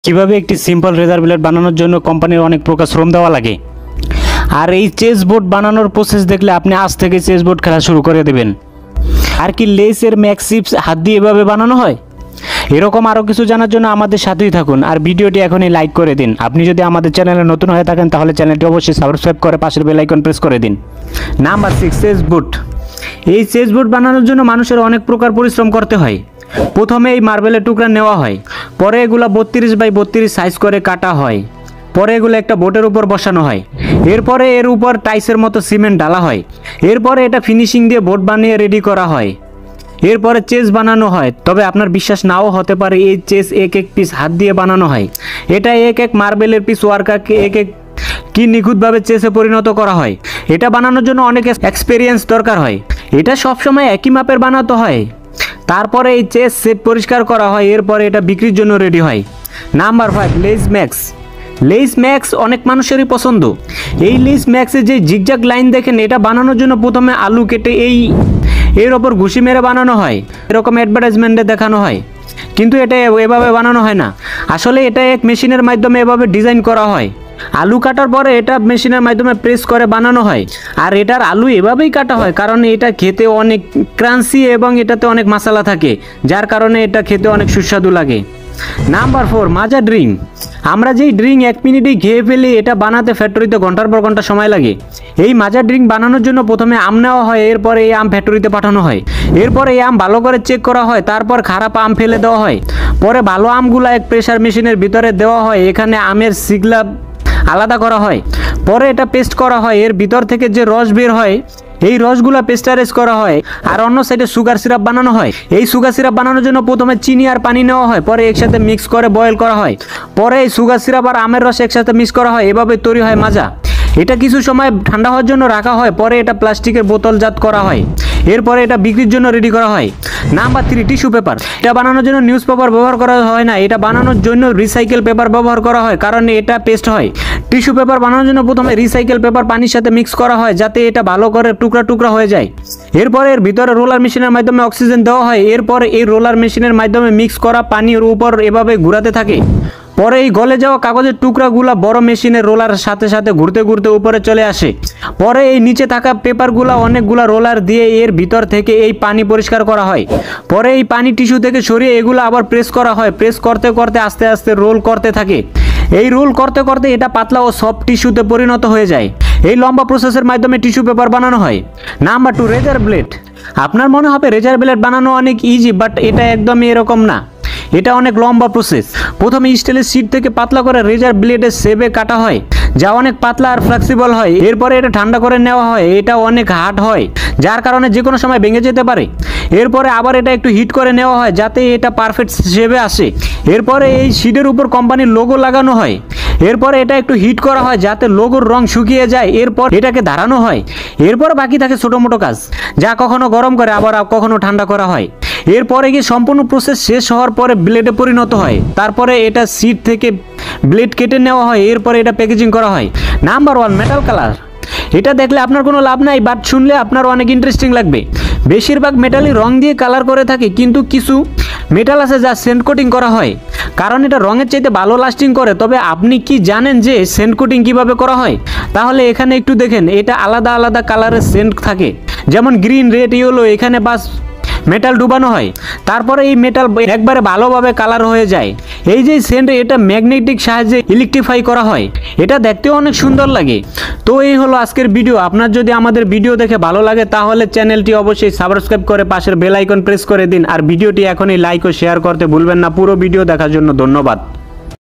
কিভাবে একটি সিম্পল রেজার ব্লেড বানানোর জন্য কোম্পানির অনেক প্রকার শ্রম দেওয়া লাগে। আর এই চেস বোর্ড বানানোর প্রসেস দেখলে আপনি আজ থেকে চেস বোর্ড খেলা শুরু করে দেবেন। আর কি লেসের ম্যাক্সিপস হাত দিয়ে এভাবে বানানো হয়? এরকম আরও কিছু জানার জন্য আমাদের সাথেই থাকুন আর ভিডিওটি এখনই লাইক করে দিন। আপনি যদি আমাদের চ্যানেলে নতুন হয়ে থাকেন তাহলে চ্যানেলটি অবশ্যই সাবস্ক্রাইব করে পাশের বেল আইকন প্রেস করে দিন। Number 6, chess board. এই চেস বোর্ড বানানোর জন্য মানুষের অনেক প্রকার পরিশ্রম করতে হয়। প্রথমে এই মার্বেলের টুকরা নেওয়া হয়, পরে এগুলো 32x32 সাইজ করে কাটা হয়, পরে এগুলো একটা বোর্ডের উপর বসানো হয়, এরপরে এর উপর টাইসের মতো সিমেন্ট ঢালা হয়, এরপরে এটা ফিনিশিং দিয়ে বোর্ড বানিয়ে রেডি করা হয়, এরপরে চেস বানানো হয়। তবে আপনার বিশ্বাস নাও হতে পারে এই চেস এক এক পিস হাত দিয়ে বানানো হয়। এটা এক এক মার্বেলের পিস ওয়ার্কারকে এক এক কি নিখুঁতভাবে চেসে পরিণত করা হয়। এটা বানানোর জন্য অনেক এক্সপিরিয়েন্স দরকার হয়। এটা সবসময় একই মাপের বানাতে হয়। তারপরে এই চেস সেট পরিষ্কার করা হয়, এরপরে এটা বিক্রির জন্য রেডি হয়। Number 5, less max. Less max অনেক মানুষেরই পছন্দ। এই লেস ম্যাক্সের যে জিগজ্যাগ লাইন দেখেন, এটা বানানোর জন্য প্রথমে আলু কেটে এর ওপর ঘুষি মেরে বানানো হয়, এরকম অ্যাডভার্টাইজমেন্টে দেখানো হয়। কিন্তু এটা এভাবে বানানো হয় না। আসলে এটা এক মেশিনের মাধ্যমে এভাবে ডিজাইন করা হয়। আলু কাটার পরে এটা মেশিনের মাধ্যমে প্রেস করে বানানো হয়। আর এটার আলু এভাবেই কাটা হয় কারণ এটা খেতে অনেক ক্রাঞ্চি এবং এটাতে অনেক মশলা থাকে, যার কারণে এটা খেতে অনেক সুস্বাদু লাগে। নাম্বার 4, মাজা ড্রিঙ্ক। আমরা যেই ড্রিঙ্ক 1 মিনিটেই খেয়ে ফেলি, এটা বানাতে ফ্যাক্টরিতে ঘন্টার পর ঘন্টা সময় লাগে। এই মাজা ড্রিঙ্ক বানানোর জন্য প্রথমে আম নেওয়া হয়, এরপরে এই আম ফ্যাক্টরিতে পাঠানো হয়, এরপরে এই আম ভালো করে চেক করা হয়, তারপর খারাপ আম ফেলে দেওয়া হয়, পরে ভালো আমগুলো এক প্রেসার মেশিনের ভিতরে দেওয়া হয়, এখানে আমের সিগলা আলাদা করা হয়, পরে এটা পেস্ট করা হয়, এর ভিতর থেকে যে রস বের হয় এই রসগুলা পেস্টারাইজ করা হয়। আর অন্য সাইডে সুগার সিরাপ বানানো হয়। এই সুগার সিরাপ বানানোর জন্য প্রথমে চিনি আর পানি নেওয়া হয়, পরে একসাথে মিক্স করে বয়েল করা হয়, পরে এই সুগার সিরাপ আর আমের রস একসাথে মিক্স করা হয়, এভাবে তৈরি হয় মাজা। এটা কিছু সময় ঠান্ডা হওয়ার জন্য রাখা হয়, পরে এটা প্লাস্টিকের বোতলজাত করা হয়, এরপরে এটা বিক্রির জন্য রেডি করা হয়। Number 3, tissue paper. এটা বানানোর জন্য নিউজ পেপার ব্যবহার করা হয় না, এটা বানানোর জন্য রিসাইকেল পেপার ব্যবহার করা হয়, কারণ এটা পেস্ট হয়। টিস্যু পেপার বানানোর জন্য প্রথমে রিসাইকেল পেপার পানির সাথে মিক্স করা হয় যাতে এটা ভালো করে টুকরা টুকরা হয়ে যায়। এরপরে এর ভিতরে রোলার মেশিনের মাধ্যমে অক্সিজেন দেওয়া হয়, এরপরে এই রোলার মেশিনের মাধ্যমে মিক্স করা পানির উপর এভাবে ঘুরাতে থাকে। পরে এই গলে যাওয়া কাগজের টুকরাগুলা বড় মেশিনের রোলার সাথে সাথে ঘুরতে ঘুরতে উপরে চলে আসে। পরে এই নিচে থাকা পেপারগুলা অনেকগুলা রোলার দিয়ে এর ভিতর থেকে এই পানি পরিষ্কার করা হয়। পরে এই পানি টিস্যু থেকে সরিয়ে এগুলো আবার প্রেস করা হয়। প্রেস করতে করতে আস্তে আস্তে রোল করতে থাকে। এই রোল করতে করতে এটা পাতলা ও সফট টিস্যুতে পরিণত হয়ে যায়। এই লম্বা প্রসেসের মাধ্যমে টিস্যু পেপার বানানো হয়। নাম্বার 2, রেজার ব্লেড। আপনার মনে হবে রেজার ব্লেড বানানো অনেক ইজি, বাট এটা একদমই এরকম না। এটা অনেক লম্বা প্রসেস। প্রথমে স্টিলের শিট থেকে পাতলা করে রেজার ব্লেডের শেপে কাটা হয়, যা অনেক পাতলা আর ফ্লেক্সিবল হয়। এরপরে এটা ঠান্ডা করে নেওয়া হয়, এটা অনেক হার্ড হয়, যার কারণে যে কোনো সময় ভেঙে যেতে পারে। এরপরে আবার এটা একটু হিট করে নেওয়া হয় যাতে এটা পারফেক্ট শেপে আসে। এরপরে এই শিটের উপর কোম্পানির লোগো লাগানো হয়। এরপরে এটা একটু হিট করা হয় যাতে লোগোর রং শুকিয়ে যায়। এরপর এটাকে ধারানো হয়। এরপর বাকি থাকে ছোটো মোটো কাজ, যা কখনো গরম করে আবার কখনো ঠান্ডা করা হয়। এরপরে গিয়ে সম্পূর্ণ প্রসেস শেষ হওয়ার পরে ব্লেডে পরিণত হয়। তারপরে এটা শিট থেকে ব্লেড কেটে নেওয়া হয়, এরপরে এটা প্যাকেজিং করা হয়। Number 1, metal colour. এটা দেখলে আপনার কোনো লাভ নাই, বাট শুনলে আপনার অনেক ইন্টারেস্টিং লাগবে। বেশিরভাগ মেটালই রং দিয়ে কালার করে থাকে, কিন্তু কিছু মেটাল আছে যা সেন্ট কোটিং করা হয়, কারণ এটা রঙের চাইতে ভালো লাস্টিং করে। তবে আপনি কি জানেন যে সেন্ট কোটিং কিভাবে করা হয়? তাহলে এখানে একটু দেখেন, এটা আলাদা আলাদা কালারের সেন্ট থাকে, যেমন গ্রিন, রেড, ইয়েলো। এখানে বাস মেটাল ডুবানো হয়, তারপরে এই মেটাল একবারে ভালোভাবে কালার হয়ে যায়। এই যে সেন্ট, এটা ম্যাগনেটিক সাহায্যে ইলেকট্রিফাই করা হয়। এটা দেখতেও অনেক সুন্দর লাগে। তো এই হলো আজকের ভিডিও। আপনার যদি আমাদের ভিডিও দেখে ভালো লাগে তাহলে চ্যানেলটি অবশ্যই সাবস্ক্রাইব করে পাশের বেল আইকন প্রেস করে দিন। আর ভিডিওটি এখনই লাইক ও শেয়ার করতে ভুলবেন না। পুরো ভিডিও দেখার জন্য ধন্যবাদ।